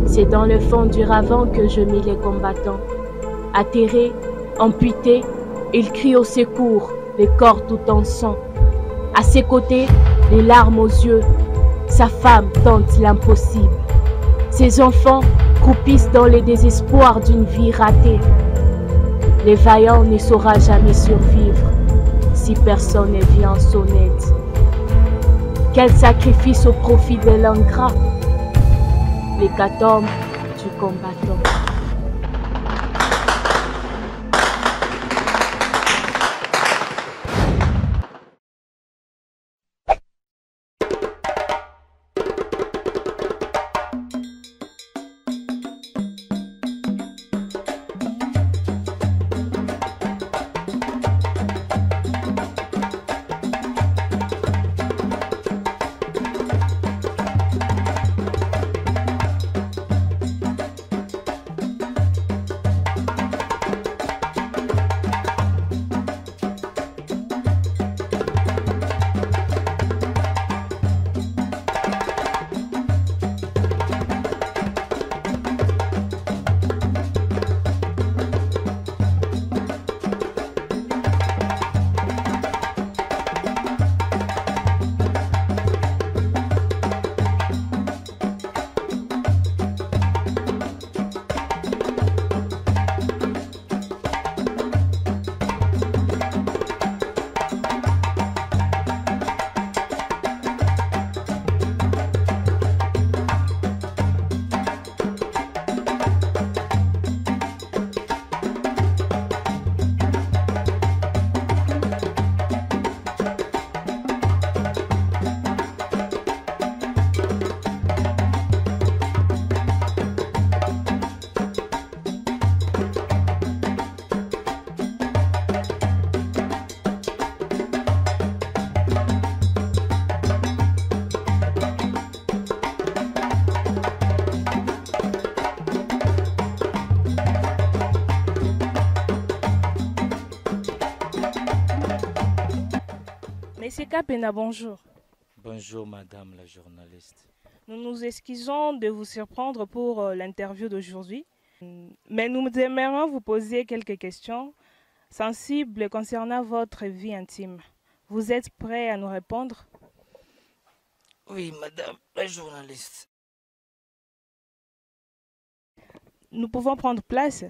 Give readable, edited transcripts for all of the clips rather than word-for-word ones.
C'est dans le fond du ravin que je mis les combattants. Atterrés, amputés, ils crient au secours, les corps tout en sang. À ses côtés, les larmes aux yeux, sa femme tente l'impossible. Ses enfants croupissent dans le désespoir d'une vie ratée. Les vaillants ne sauront jamais survivre si personne ne vient en son aide. Quel sacrifice au profit de l'ingrat, l'hécatombe du combattant. Monsieur Kapena, bonjour. Bonjour madame la journaliste. Nous nous excusons de vous surprendre pour l'interview d'aujourd'hui, mais nous aimerions vous poser quelques questions sensibles concernant votre vie intime. Vous êtes prêt à nous répondre? Oui madame la journaliste. Nous pouvons prendre place?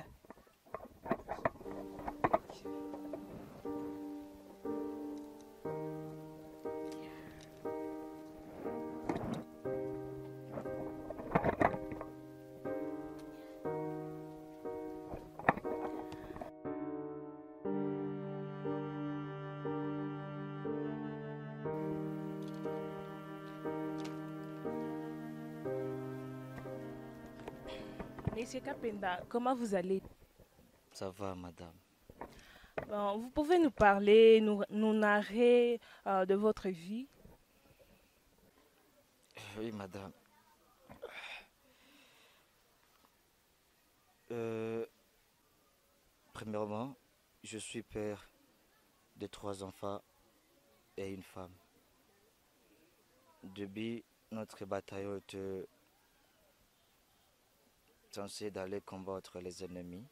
Monsieur Kapenda, comment vous allez? Ça va madame. Bon, vous pouvez nous parler, nous narrer de votre vie? Oui madame. Premièrement, je suis père de 3 enfants et une femme. Depuis notre bataillon était censé d'aller combattre les ennemis.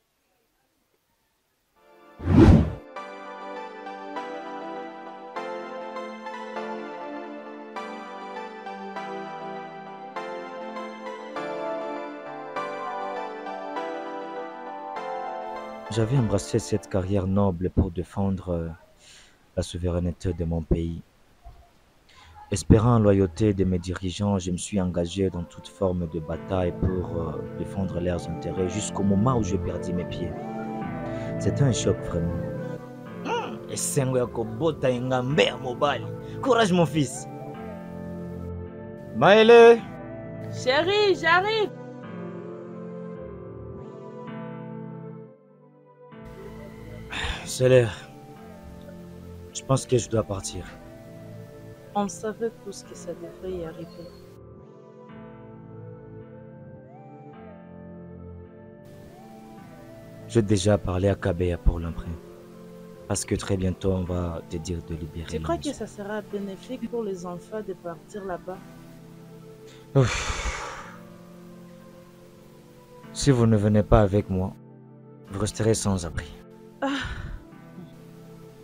J'avais embrassé cette carrière noble pour défendre la souveraineté de mon pays. Espérant la loyauté de mes dirigeants, je me suis engagé dans toute forme de bataille pour défendre leurs intérêts jusqu'au moment où je perdis mes pieds. C'était un choc vraiment. Courage mon fils. Maëlle. Chérie, j'arrive. C'est l'heure. Je pense que je dois partir. On savait tous que ça devrait y arriver. J'ai déjà parlé à Kabea pour l'emprunt. Parce que très bientôt, on va te dire de libérer Tu la crois que maison. ça sera bénéfique pour les enfants de partir là-bas? Ouf. Si vous ne venez pas avec moi, vous resterez sans abri.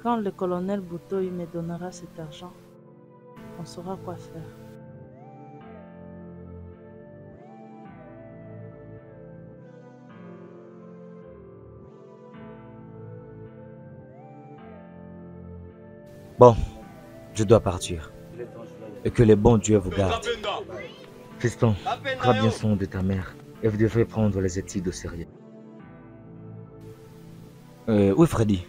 Quand le colonel Boutoy me donnera cet argent, on saura quoi faire. Bon, je dois partir. Et que le bon Dieu vous garde. Fiston, prends bien soin de ta mère. Et vous devrez prendre les études au sérieux. Oui, Freddy.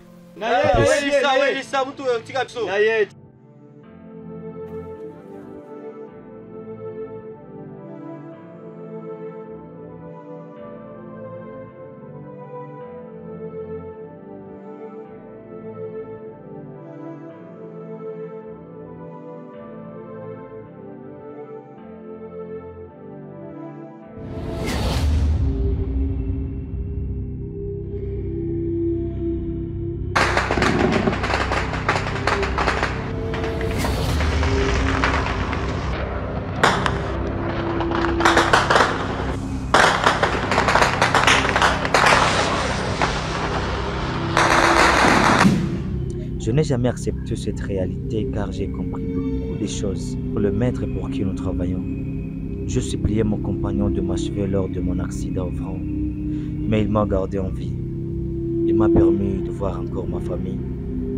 Je n'ai jamais accepté cette réalité car j'ai compris beaucoup de choses pour le maître pour qui nous travaillons. Je suppliais mon compagnon de m'achever lors de mon accident au front, mais il m'a gardé en vie. Il m'a permis de voir encore ma famille,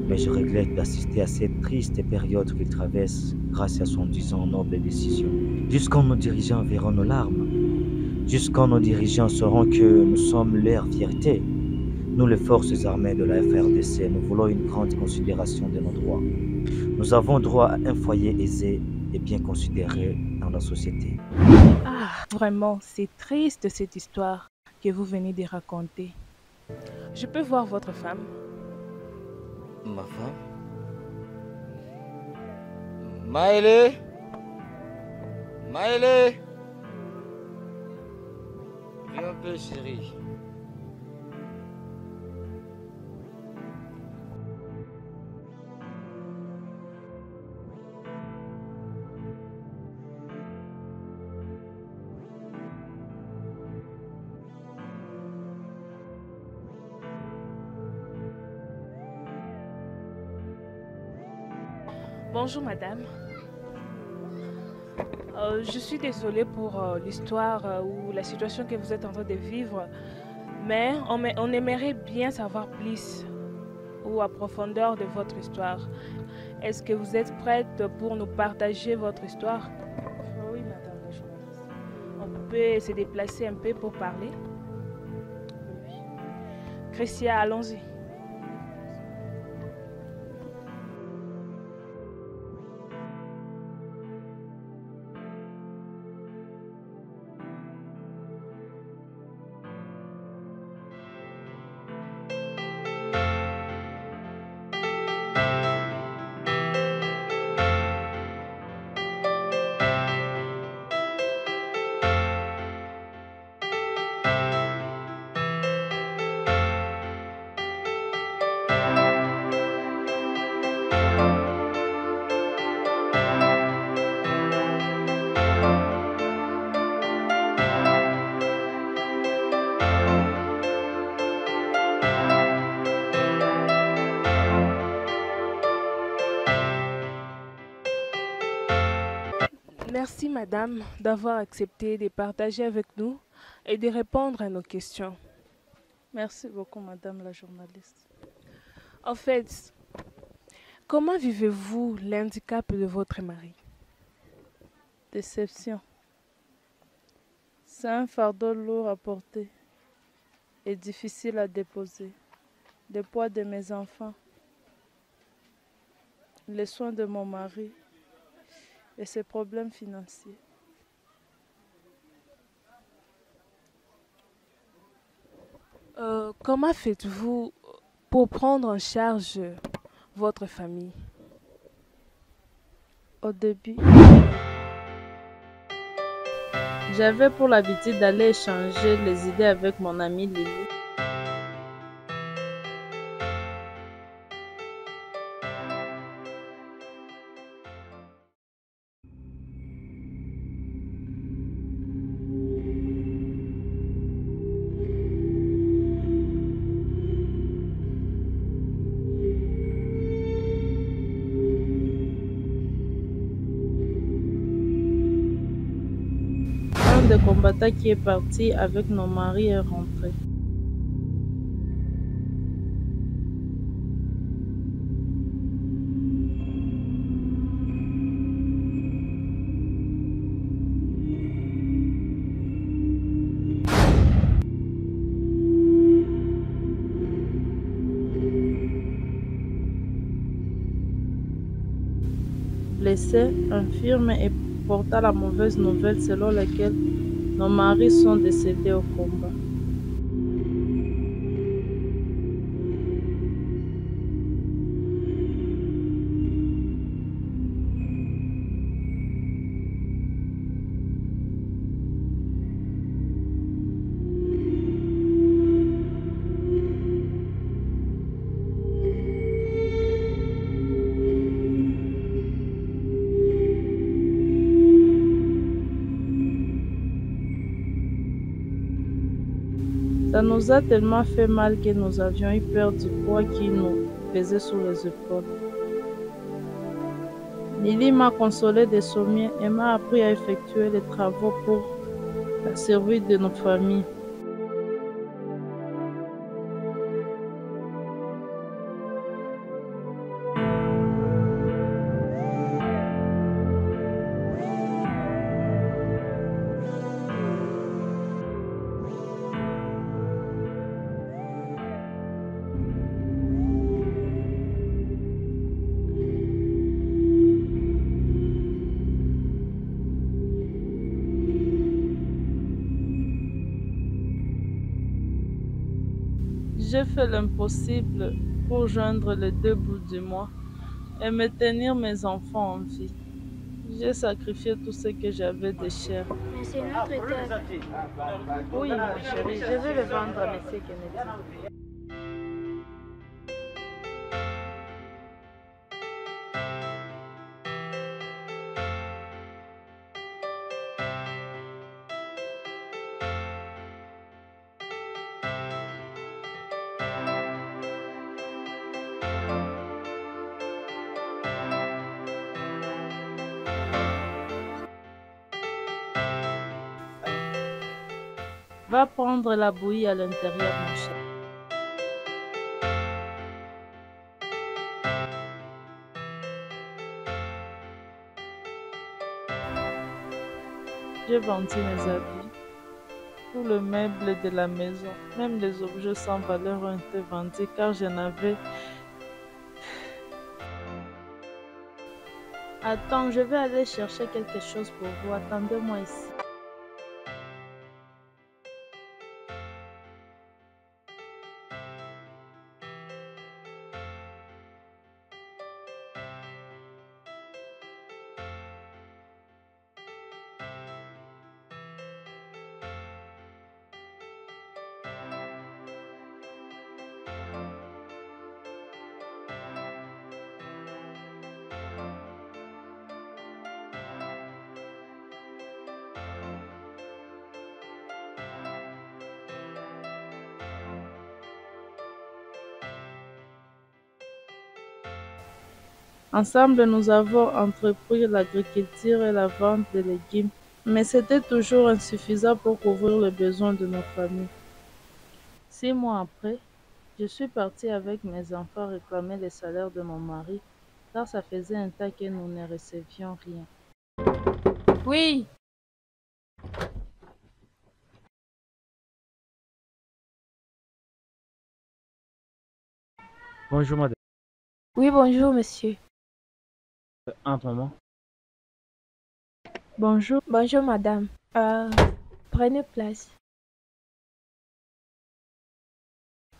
mais je regrette d'assister à cette triste période qu'il traverse grâce à son disant noble décision. Jusqu'à nos dirigeants verront nos larmes, jusqu'à nos dirigeants sauront que nous sommes leur fierté. Nous, les forces armées de la FRDC, nous voulons une grande considération de nos droits. Nous avons droit à un foyer aisé et bien considéré dans la société. Ah, vraiment, c'est triste cette histoire que vous venez de raconter. Je peux voir votre femme? Ma femme? Maëlé? Maëlé? Viens un peu, chérie. Bonjour madame. Je suis désolée pour l'histoire ou la situation que vous êtes en train de vivre, mais on aimerait bien savoir plus ou à profondeur de votre histoire. Est-ce que vous êtes prête pour nous partager votre histoire? Oui, madame la journaliste. On peut se déplacer un peu pour parler? Oui. Christian, allons-y. Merci madame d'avoir accepté de partager avec nous et de répondre à nos questions. Merci beaucoup, madame la journaliste. En fait, comment vivez-vous l'handicap de votre mari? Déception. C'est un fardeau lourd à porter et difficile à déposer. Le poids de mes enfants, les soins de mon mari et ses problèmes financiers. Comment faites-vous pour prendre en charge votre famille? Au début, j'avais pour l'habitude d'aller échanger les idées avec mon amie Lily. un des combattants qui est parti avec nos maris est rentré. Blessé, infirme et porta la mauvaise nouvelle selon laquelle nos maris sont décédés au combat. Ça nous a tellement fait mal que nous avions eu peur du poids qui nous pesait sur les épaules. Lily m'a consolé des sommiers et m'a appris à effectuer les travaux pour la survie de nos familles. J'ai fait l'impossible pour joindre les deux bouts du mois et maintenir mes enfants en vie. J'ai sacrifié tout ce que j'avais de cher. Mais c'est notre état. Oui, ma chérie, je vais le vendre à M. Kennedy. Va prendre la bouillie à l'intérieur, mon cher. J'ai vendu mes habits, tout le meuble de la maison, même les objets sans valeur ont été vendus car j'en avais. Attends, je vais aller chercher quelque chose pour vous. Attendez-moi ici. Ensemble, nous avons entrepris l'agriculture et la vente de légumes, mais c'était toujours insuffisant pour couvrir les besoins de nos familles. 6 mois après, je suis partie avec mes enfants réclamer les salaires de mon mari, car ça faisait un temps que nous ne recevions rien. Oui, Bonjour madame. oui, bonjour, monsieur. Un moment. Bonjour, Bonjour, madame. Prenez place.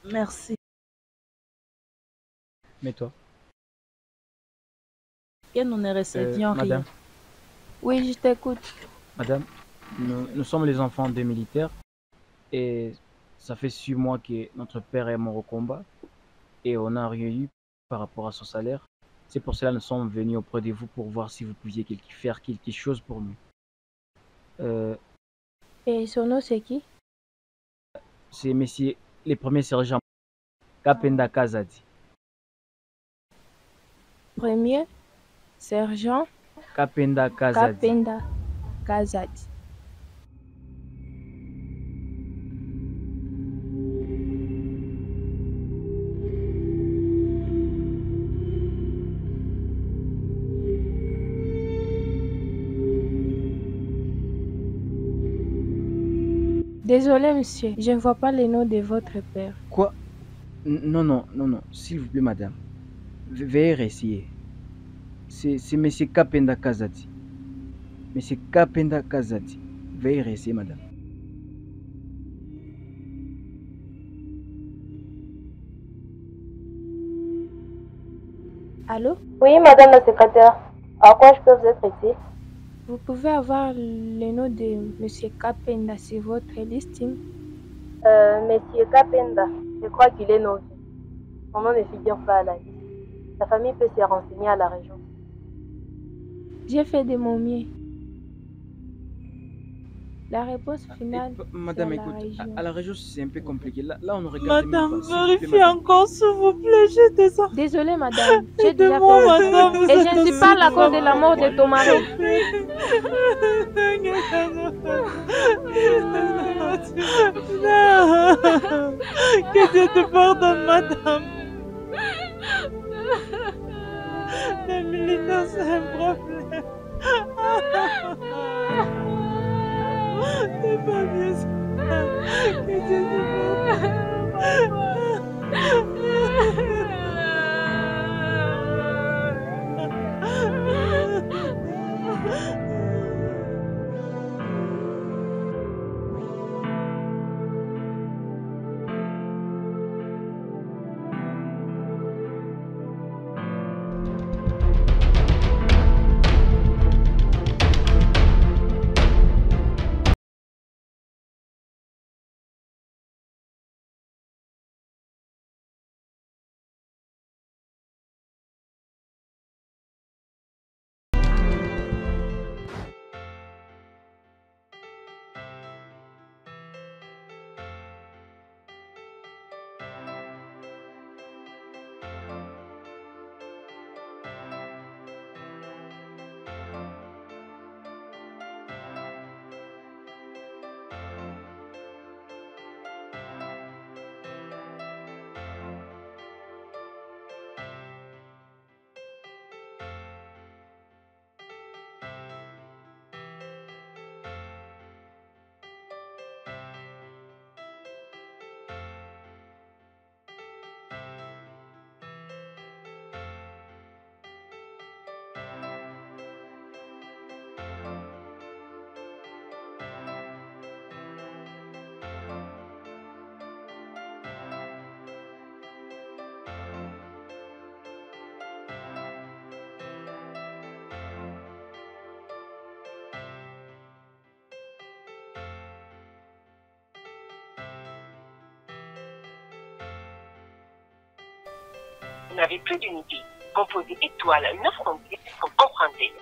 merci. Mais toi, Que nous ne recevions rien. madame, Oui, je t'écoute. madame, nous sommes les enfants des militaires et ça fait 6 mois que notre père est mort au combat et on n'a rien eu par rapport à son salaire. C'est pour cela que nous sommes venus auprès de vous pour voir si vous pouviez faire quelque chose pour nous. Et son nom, c'est qui? C'est messieurs les premiers sergents Kapenda Kazadi. Premier, sergent Kapenda Kazadi. Kapenda Kazadi. Désolé, monsieur, je ne vois pas les noms de votre père. Quoi? Non, s'il vous plaît, madame. Veuillez réessayer. C'est monsieur Kapenda Kazadi. Monsieur Kapenda Kazadi. Veuillez réessayer, madame. Allô? Oui, madame la secrétaire. À quoi je peux vous être utile? Vous pouvez avoir le nom de monsieur Kapenda sur votre listing? Monsieur Kapenda, je crois qu'il est novice. Son nom ne figure pas à la liste. Sa famille peut se renseigner à la région. J'ai fait de mon mieux. La réponse finale, Madame, c'est à la écoute, région. à la région, c'est un peu compliqué. Là, on ne regarde Madame, même pas. S'il vous plaît, vérifiez madame. encore, s'il vous plaît, j'ai des enfants. Désolée, madame, j'ai déjà fait Aidez-moi, mon madame, travail. vous Et êtes je ne suis aussi pas la cause de grave. la mort de ton mari. Non. Que Dieu te pardonne, madame. La militaire, c'est un problème. C'est pas bien ça. Que Dieu te Vous n'avez plus d'unité. Composez étoile 910 pour emprunter.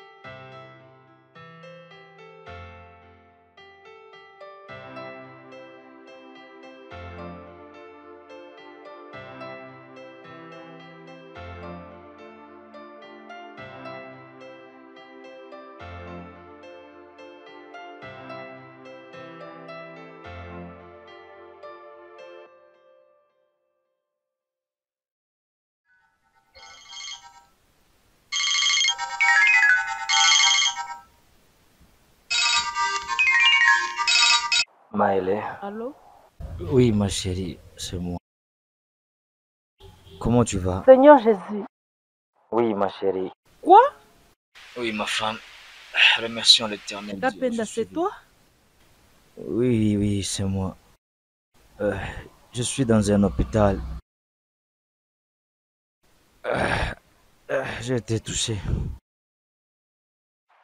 Maëlle. Allô? Oui, ma chérie, c'est moi. Comment tu vas? Seigneur Jésus. Oui, ma chérie. Quoi? Oui, ma femme. Remercions l'Éternel. Kapenda, c'est toi? Oui, c'est moi. Je suis dans un hôpital. J'ai été touché.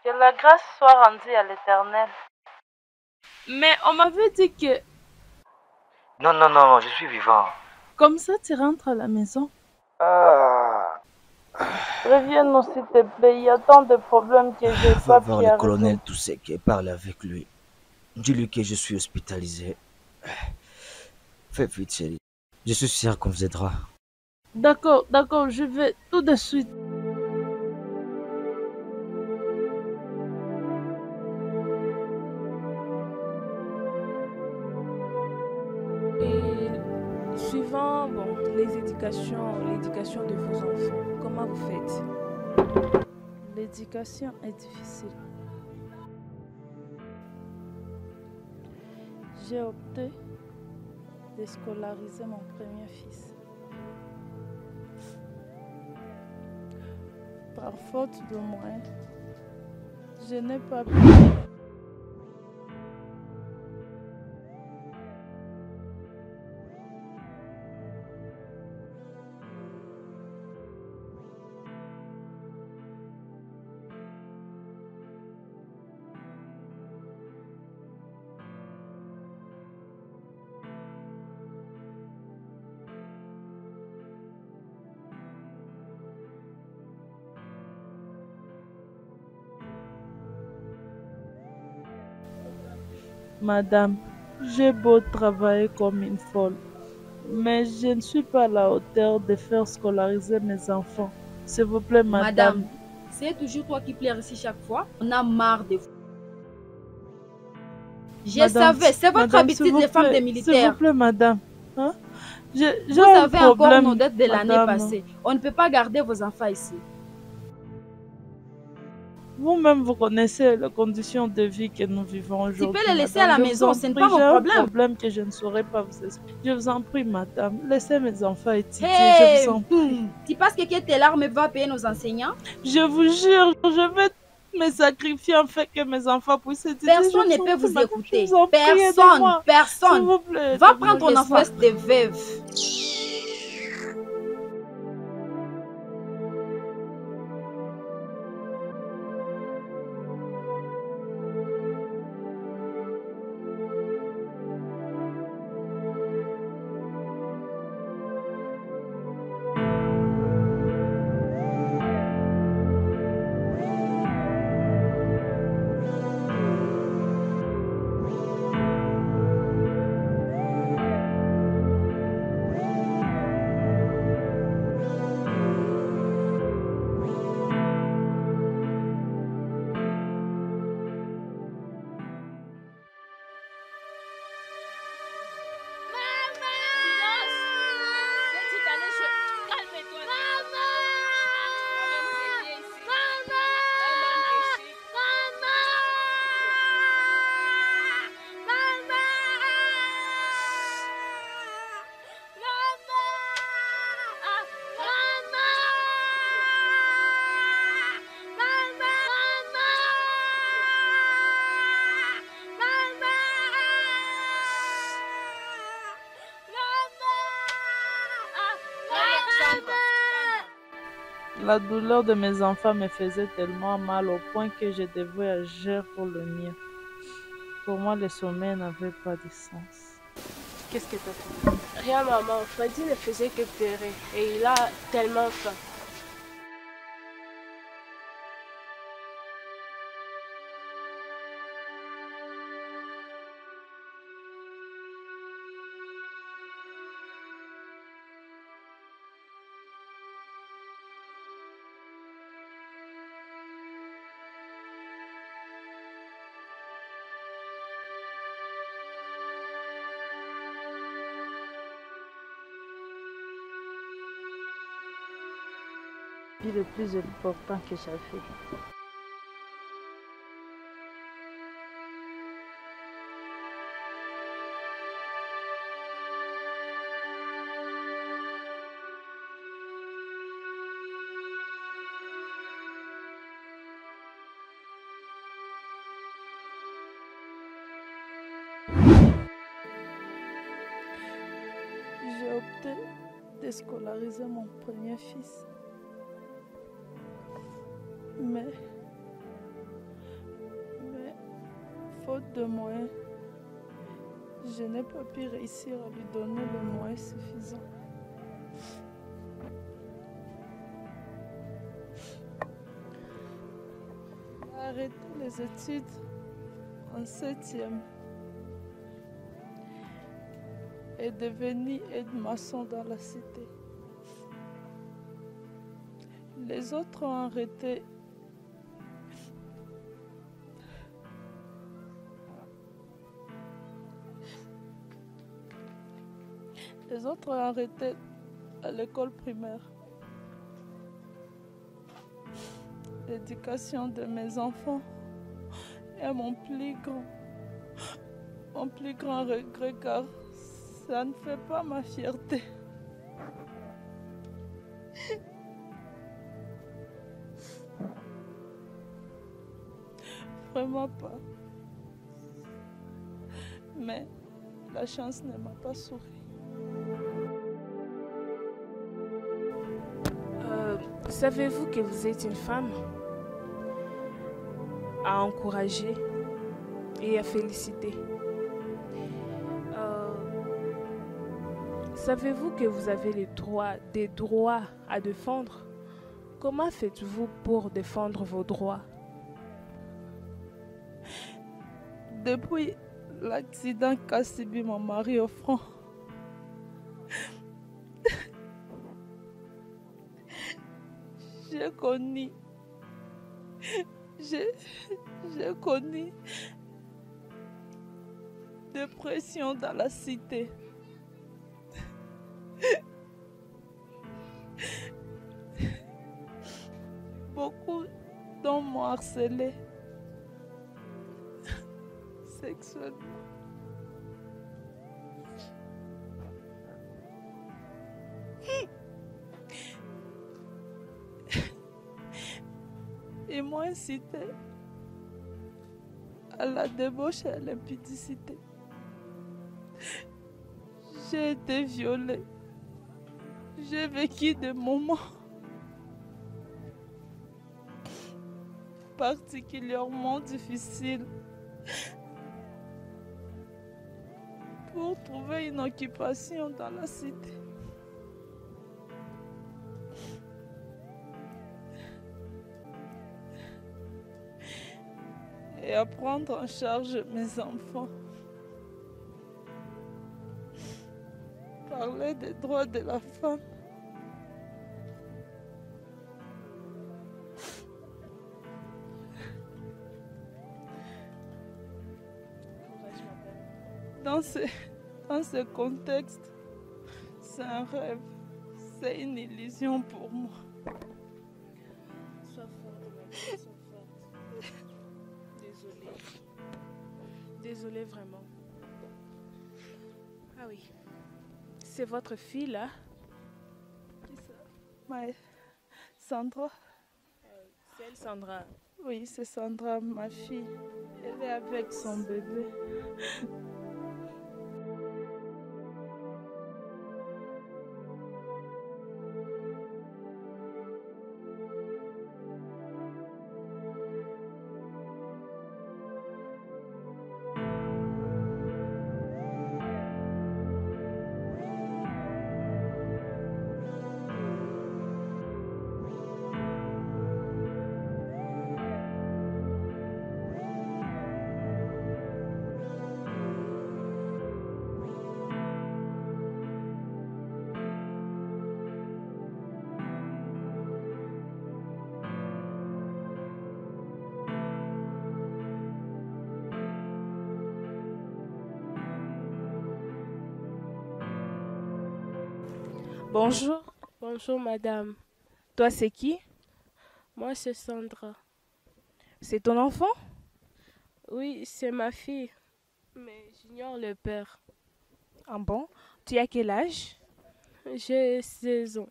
Que la grâce soit rendue à l'Éternel. Mais on m'avait dit que Non, je suis vivant. comme ça tu rentres à la maison. Ah. Reviens-nous s'il te plaît, il y a tant de problèmes que j'ai Va pas voir pu le résoudre. colonel Toussek et parle avec lui. Dis-lui que je suis hospitalisé. Fais vite, chérie. Je suis sûr qu'on vous aidera. D'accord, je vais tout de suite. Et suivant l'éducation de vos enfants, comment vous faites? L'éducation est difficile. J'ai opté de scolariser mon premier fils. Par faute de moyens, je n'ai pas pu. Madame, j'ai beau travailler comme une folle, mais je ne suis pas à la hauteur de faire scolariser mes enfants. S'il vous plaît, madame. C'est toujours toi qui pleures ici chaque fois. On a marre de vous. Je savais, c'est votre habitude des femmes des militaires. S'il vous plaît, madame. Hein? Vous avez encore nos dettes de l'année passée. On ne peut pas garder vos enfants ici. Vous-même, vous connaissez les conditions de vie que nous vivons aujourd'hui. Tu peux les laisser à la maison, ce n'est pas mon problème. J'ai un problème que je ne saurais pas vous expliquer. Je vous en prie, madame, laissez mes enfants étudier. Hey, je vous en prie. Tu penses que tes larmes vont payer nos enseignants? Je vous jure, je vais me sacrifier afin que mes enfants puissent étudier. Personne ne peut vous écouter. Personne. S'il vous plaît, va prendre ton enfant de veuve. La douleur de mes enfants me faisait tellement mal au point que je devais agir pour le mien. Pour moi, le sommeil n'avait pas de sens. Qu'est-ce que t'as fait? Rien, maman. Freddy ne faisait que pleurer et il a tellement faim. Le plus important que j'ai fait. J'ai opté de scolariser mon premier fils. Mais, faute de moyens, je n'ai pas pu réussir à lui donner le moyen suffisant. Il a arrêté les études en 7e et devenu aide-maçon dans la cité. Les autres ont arrêté à l'école primaire. L'éducation de mes enfants et mon plus grand mon plus grand regret car ça ne fait pas ma fierté. Vraiment pas. Mais la chance ne m'a pas souri. Savez-vous que vous êtes une femme à encourager et à féliciter? Savez-vous que vous avez des droits à défendre? Comment faites-vous pour défendre vos droits? Depuis l'accident qu'a subi mon mari au front, j'ai connu des pressions dans la cité. Beaucoup d'hommes m'ont harcelé sexuellement. Ils m'ont incité à la débauche et à l'impudicité. J'ai été violée. J'ai vécu des moments particulièrement difficiles pour trouver une occupation dans la cité. Et à prendre en charge mes enfants. Parler des droits de la femme. Dans ce contexte, c'est un rêve, c'est une illusion pour moi. Sois forte, sois forte. Désolée. Désolée vraiment. Ah oui. C'est votre fille là? Qui ça? Ouais. Sandra. C'est elle, Sandra? Oui, c'est Sandra, ma fille. Elle est avec son bébé. Bonjour. Bonjour madame. Toi, c'est qui? Moi c'est Sandra. C'est ton enfant? Oui, c'est ma fille. Mais j'ignore le père. Ah bon? Tu as quel âge? J'ai 16 ans.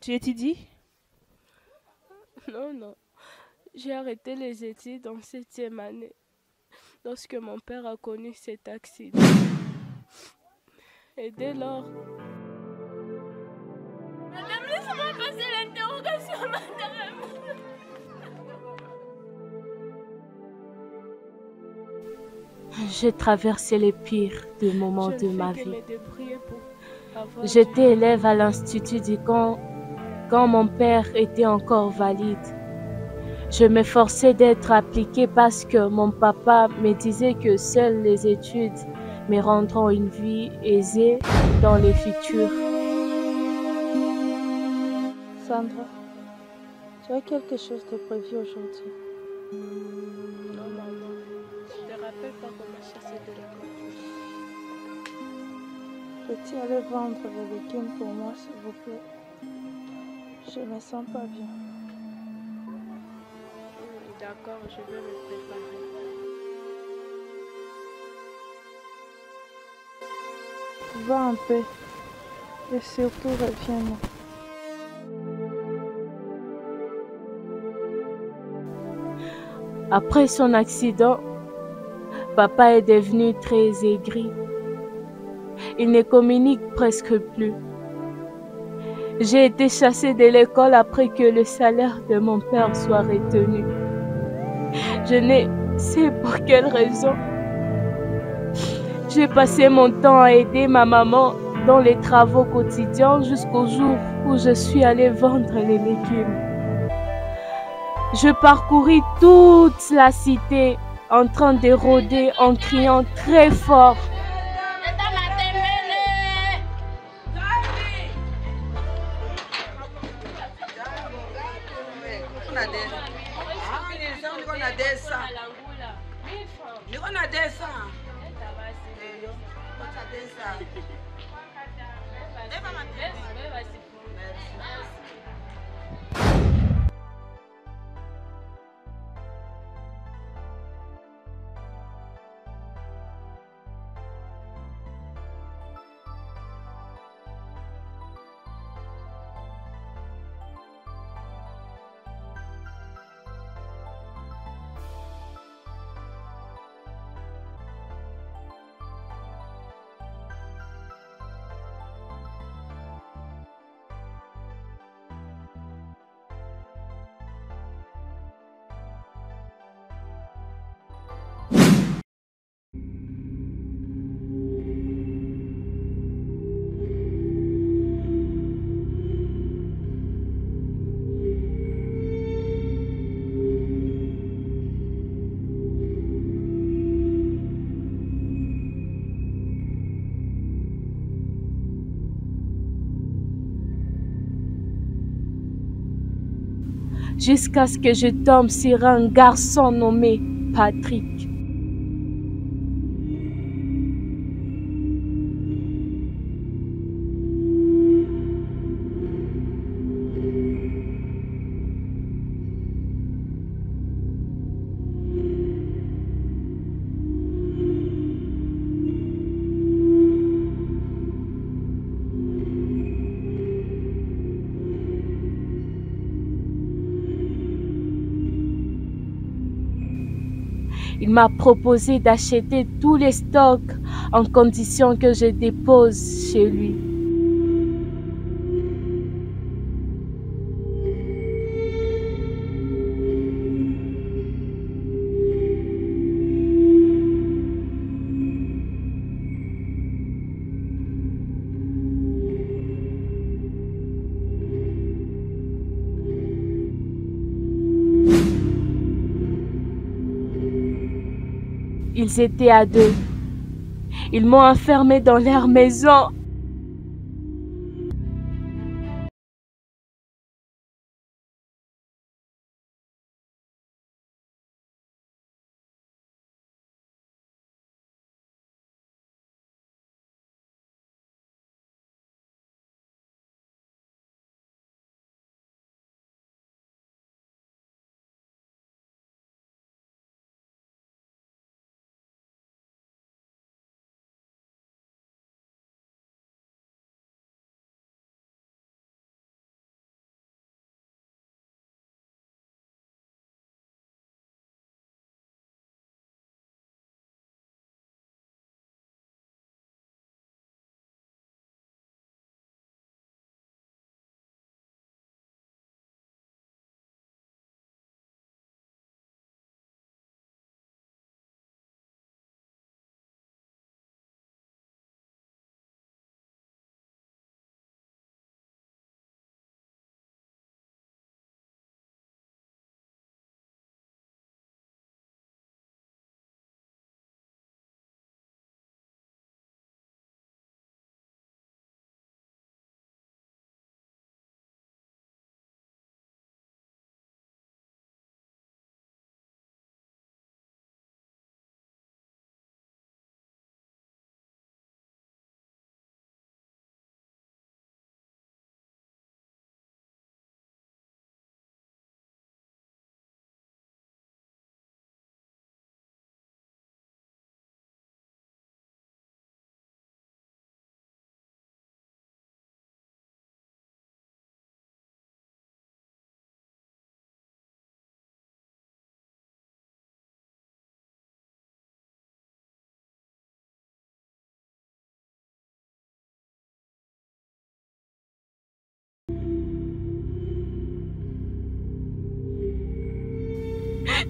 Tu étudies? Non. J'ai arrêté les études en 7e année lorsque mon père a connu cet accident. Et dès lors... Madame, laissez-moi passer l'interrogation, madame. J'ai traversé les pires des moments de ma vie. J'étais élève à l'Institut du Camp quand mon père était encore valide. Je m'efforçais d'être appliquée parce que mon papa me disait que seules les études me rendront une vie aisée dans le futur. Sandra, tu as quelque chose de prévu aujourd'hui? Non, maman. Je te rappelle pas comment chasser de la confusion. Peux-tu aller vendre les légumes pour moi, s'il vous plaît? Je me sens pas bien. D'accord, je vais me préparer. Va en paix et surtout reviens-moi. Après son accident, papa est devenu très aigri. Il ne communique presque plus. J'ai été chassée de l'école après que le salaire de mon père soit retenu. Je ne sais pour quelle raison. J'ai passé mon temps à aider ma maman dans les travaux quotidiens jusqu'au jour où je suis allée vendre les légumes. Je parcouris toute la cité en train de rôder en criant très fort. Jusqu'à ce que je tombe sur un garçon nommé Patrick. Il m'a proposé d'acheter tous les stocks en condition que je dépose chez lui. Ils étaient à deux. Ils m'ont enfermé dans leur maison.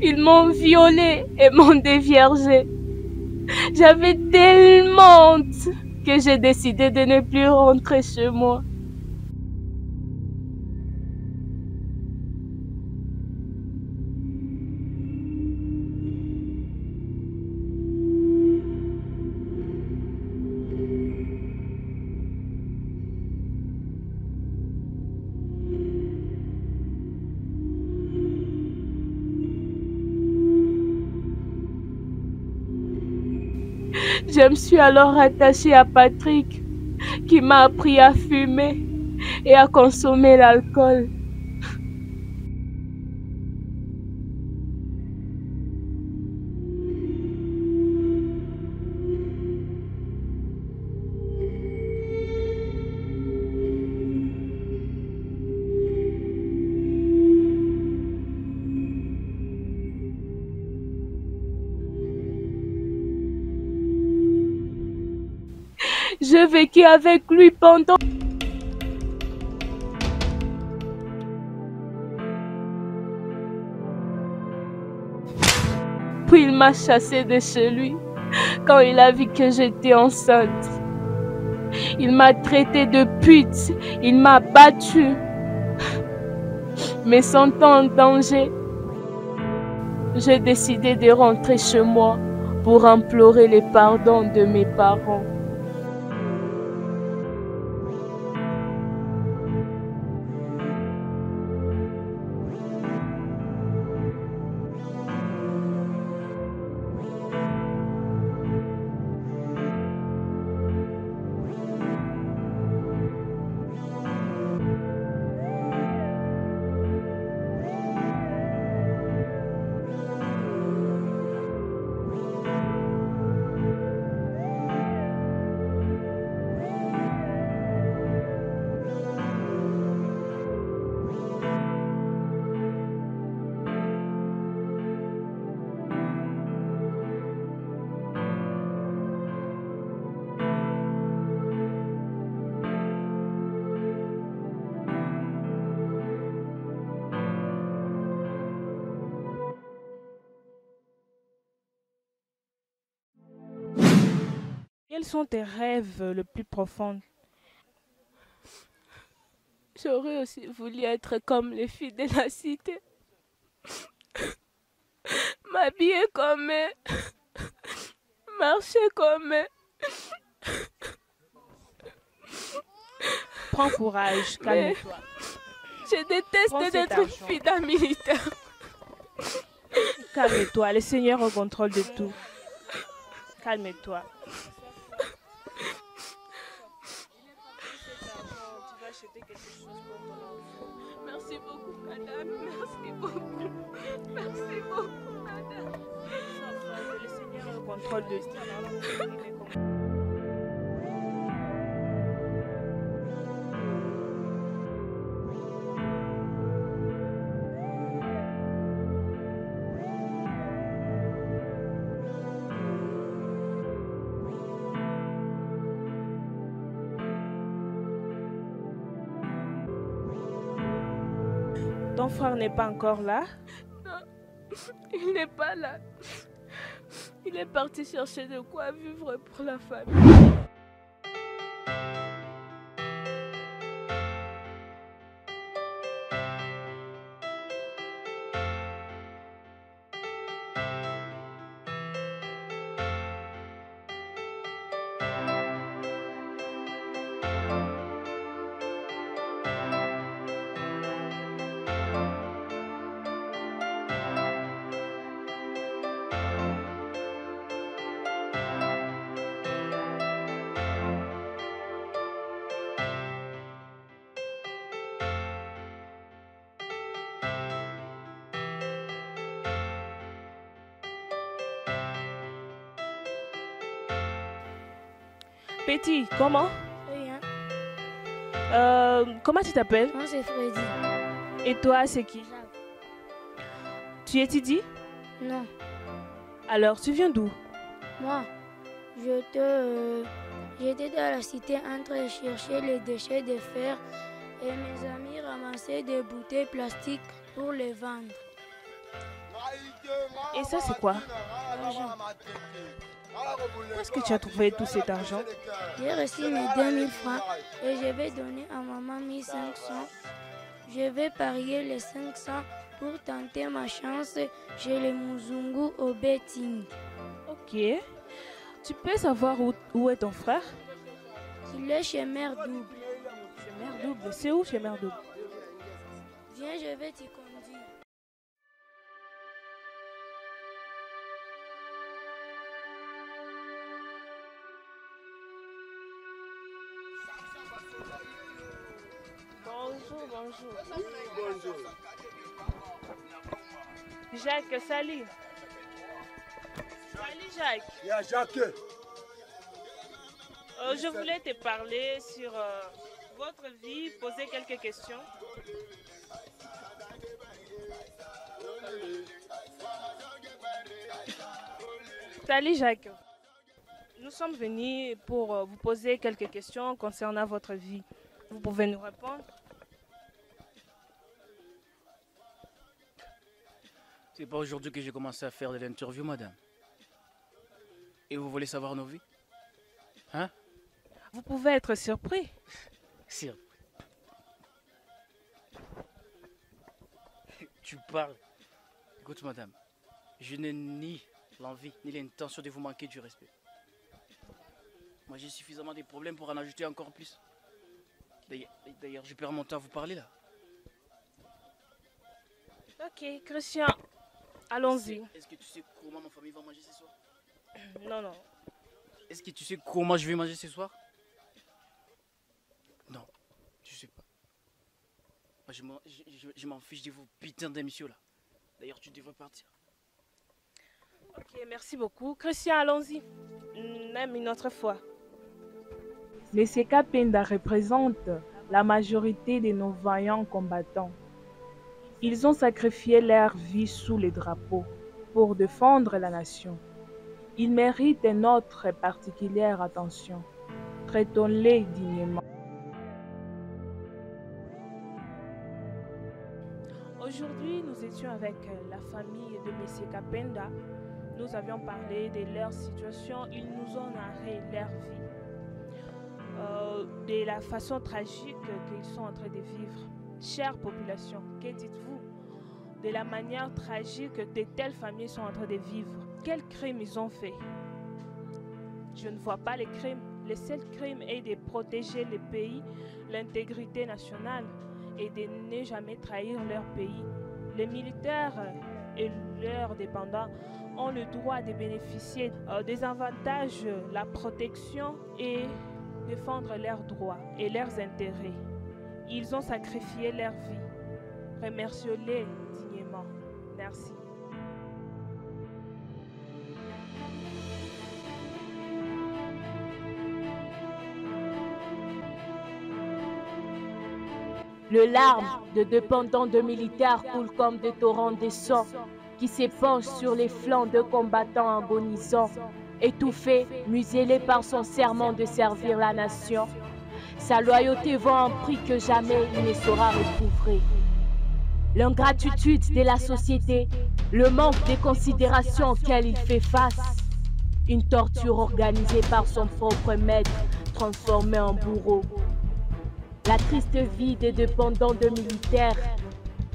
Ils m'ont violée et m'ont déviergée. J'avais tellement honte que j'ai décidé de ne plus rentrer chez moi. Je me suis alors attachée à Patrick, qui m'a appris à fumer et à consommer l'alcool. Je vécu avec lui pendant... Puis il m'a chassée de chez lui quand il a vu que j'étais enceinte. Il m'a traitée de pute, il m'a battue. Me sentant en danger, j'ai décidé de rentrer chez moi pour implorer le pardon de mes parents. Quels sont tes rêves les plus profonds? J'aurais aussi voulu être comme les filles de la cité. M'habiller comme eux. Marcher comme eux. Prends courage, calme-toi. Je déteste d'être une fille d'un militaire. Calme-toi, le Seigneur est au contrôle de tout. Calme-toi. Merci beaucoup, madame. Merci beaucoup. Merci beaucoup, madame. Le Seigneur est au contrôle de tout. Ton frère n'est pas encore là? Non, il n'est pas là. Il est parti chercher de quoi vivre pour la famille. Petit, comment? Rien. Comment tu t'appelles? Moi, c'est Freddy. Et toi, c'est qui? Jacques. Tu étudies? Non. Alors, tu viens d'où? Moi, j'étais dans la cité en train de chercher les déchets de fer et mes amis ramassaient des bouteilles plastiques pour les vendre. Et ça, c'est quoi? L'argent. Où est-ce que tu as trouvé tout cet argent? J'ai reçu mes 2000 francs et je vais donner à maman 1500. Je vais parier les 500 pour tenter ma chance chez les Muzungu au betting. Ok. Tu peux savoir où est ton frère? Il est chez Mère Double. Chez Mère Double? C'est où chez Mère Double? Viens, je vais t'y conduire. Bonjour, bonjour. Oui, bonjour. Jacques, salut. Salut Jacques. Il y a Jacques. Je voulais te parler sur votre vie, poser quelques questions. Salut Jacques. Nous sommes venus pour vous poser quelques questions concernant votre vie. Vous pouvez nous répondre? C'est pas aujourd'hui que j'ai commencé à faire de l'interview, madame. Et vous voulez savoir nos vies? Hein? Vous pouvez être surpris. Surpris. Tu parles. Écoute, madame, je n'ai ni l'envie ni l'intention de vous manquer du respect. Moi, j'ai suffisamment de problèmes pour en ajouter encore plus. D'ailleurs, je perds mon temps à vous parler là. Ok, Christian, allons-y. Est-ce que tu sais comment ma famille va manger ce soir? Non, non. Est-ce que tu sais comment je vais manger ce soir? Non, tu sais pas. Moi, je m'en fiche de vos putains d'émissions là. D'ailleurs, tu devrais partir. Ok, merci beaucoup. Christian, allons-y. Même une autre fois. Les Kapenda représentent la majorité de nos vaillants combattants. Ils ont sacrifié leur vie sous les drapeaux pour défendre la nation. Ils méritent notre particulière attention. Traitons-les dignement. Aujourd'hui, nous étions avec la famille de M. Kapenda. Nous avions parlé de leur situation. Ils nous ont narré leur vie. De la façon tragique qu'ils sont en train de vivre. Chère population, que dites-vous de la manière tragique que de telles familles sont en train de vivre? Quels crimes ils ont fait? Je ne vois pas les crimes. Le seul crime est de protéger le pays, l'intégrité nationale et de ne jamais trahir leur pays. Les militaires et leurs dépendants ont le droit de bénéficier des avantages, la protection et défendre leurs droits et leurs intérêts. Ils ont sacrifié leur vie. Remerciez-les dignement. Merci. Le larme de dépendants de militaires coule comme des torrents de sang qui s'épanchent sur les flancs de combattants agonisants, étouffés, muselés par son serment de servir la nation. Sa loyauté vaut un prix que jamais il ne saura recouvrer. L'ingratitude de la société, le manque de considération auquel il fait face, une torture organisée par son propre maître, transformé en bourreau. La triste vie des dépendants de militaires,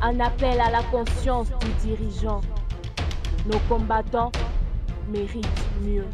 un appel à la conscience du dirigeant. Nos combattants méritent mieux.